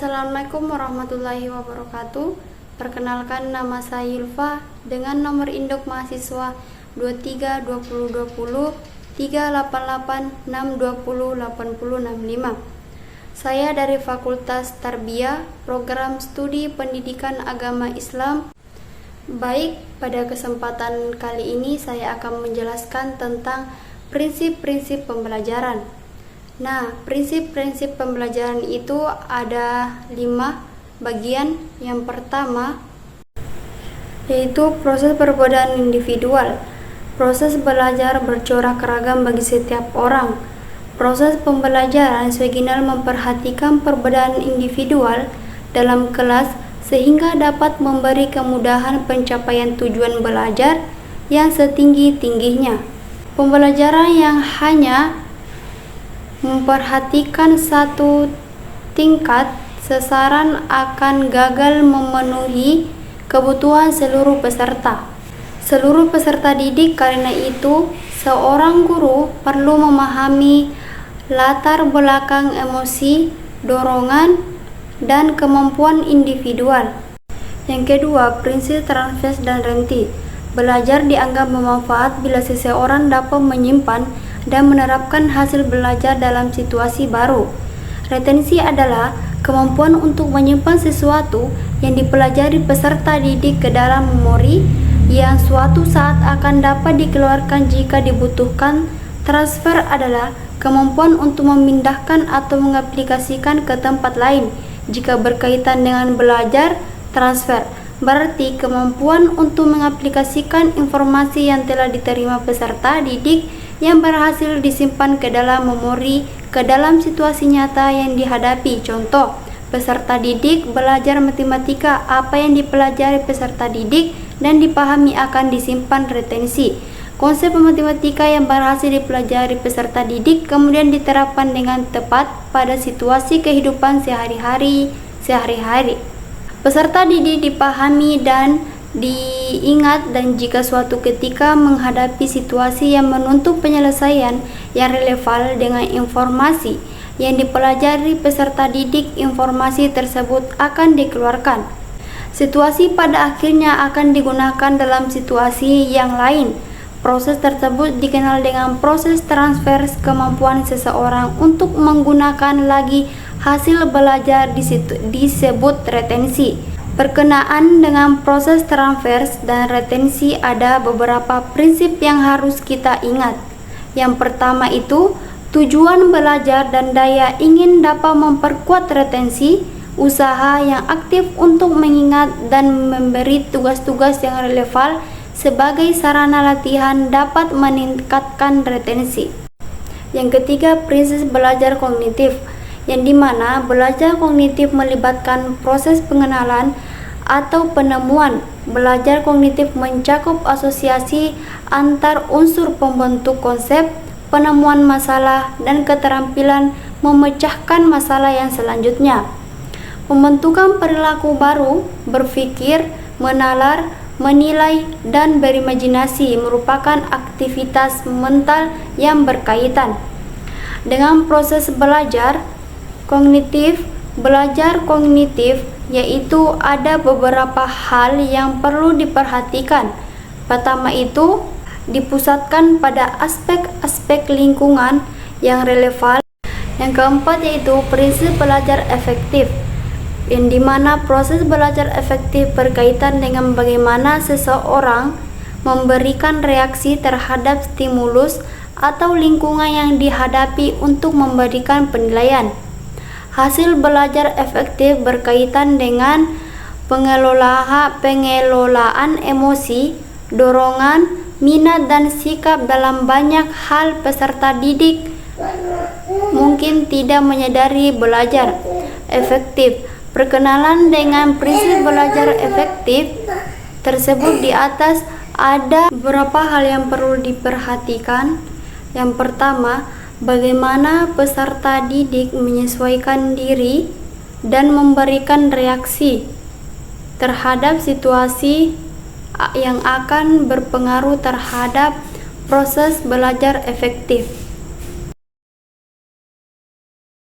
Assalamualaikum warahmatullahi wabarakatuh. Perkenalkan, nama saya Yulfa dengan nomor induk mahasiswa 232020 388 620 8065. Saya dari Fakultas Tarbiyah, Program Studi Pendidikan Agama Islam. Baik, pada kesempatan kali ini saya akan menjelaskan tentang prinsip-prinsip pembelajaran. Nah, prinsip-prinsip pembelajaran itu ada 5 bagian. Yang pertama yaitu proses perbedaan individual. Proses belajar bercorak ragam bagi setiap orang. Proses pembelajaran seginal memperhatikan perbedaan individual dalam kelas sehingga dapat memberi kemudahan pencapaian tujuan belajar yang setinggi-tingginya. Pembelajaran yang hanya memperhatikan satu tingkat sasaran akan gagal memenuhi kebutuhan seluruh peserta didik. Karena itu, seorang guru perlu memahami latar belakang emosi, dorongan, dan kemampuan individual. Yang kedua, prinsip transfer dan renti. Belajar dianggap bermanfaat bila seseorang dapat menyimpan dan menerapkan hasil belajar dalam situasi baru. Retensi adalah kemampuan untuk menyimpan sesuatu yang dipelajari peserta didik ke dalam memori yang suatu saat akan dapat dikeluarkan jika dibutuhkan. Transfer adalah kemampuan untuk memindahkan atau mengaplikasikan ke tempat lain jika berkaitan dengan belajar. Transfer berarti kemampuan untuk mengaplikasikan informasi yang telah diterima peserta didik yang berhasil disimpan ke dalam memori ke dalam situasi nyata yang dihadapi. Contoh, peserta didik belajar matematika, apa yang dipelajari peserta didik dan dipahami akan disimpan. Retensi, konsep matematika yang berhasil dipelajari peserta didik kemudian diterapkan dengan tepat pada situasi kehidupan sehari-hari. Peserta didik dipahami dan diingat, dan jika suatu ketika menghadapi situasi yang menuntut penyelesaian yang relevan dengan informasi yang dipelajari peserta didik, informasi tersebut akan dikeluarkan. Situasi pada akhirnya akan digunakan dalam situasi yang lain. Proses tersebut dikenal dengan proses transfer kemampuan seseorang untuk menggunakan lagi hasil belajar disebut retensi. Berkenaan dengan proses transfer dan retensi, ada beberapa prinsip yang harus kita ingat. Yang pertama itu tujuan belajar dan daya ingin dapat memperkuat retensi. Usaha yang aktif untuk mengingat dan memberi tugas-tugas yang relevan sebagai sarana latihan dapat meningkatkan retensi. Yang ketiga, prinsip belajar kognitif, yang dimana belajar kognitif melibatkan proses pengenalan atau penemuan. Belajar kognitif mencakup asosiasi antar unsur pembentuk konsep, penemuan masalah, dan keterampilan memecahkan masalah yang selanjutnya. Pembentukan perilaku baru, berpikir, menalar, menilai, dan berimajinasi merupakan aktivitas mental yang berkaitan dengan proses belajar kognitif. Belajar kognitif yaitu ada beberapa hal yang perlu diperhatikan. Pertama itu dipusatkan pada aspek-aspek lingkungan yang relevan. Yang keempat yaitu prinsip belajar efektif, yang dimana proses belajar efektif berkaitan dengan bagaimana seseorang memberikan reaksi terhadap stimulus atau lingkungan yang dihadapi untuk memberikan penilaian. Hasil belajar efektif berkaitan dengan pengelolaan emosi, dorongan, minat, dan sikap dalam banyak hal. Peserta didik mungkin tidak menyadari belajar efektif. Perkenalan dengan prinsip belajar efektif tersebut di atas, ada beberapa hal yang perlu diperhatikan. Yang pertama, bagaimana peserta didik menyesuaikan diri dan memberikan reaksi terhadap situasi yang akan berpengaruh terhadap proses belajar efektif.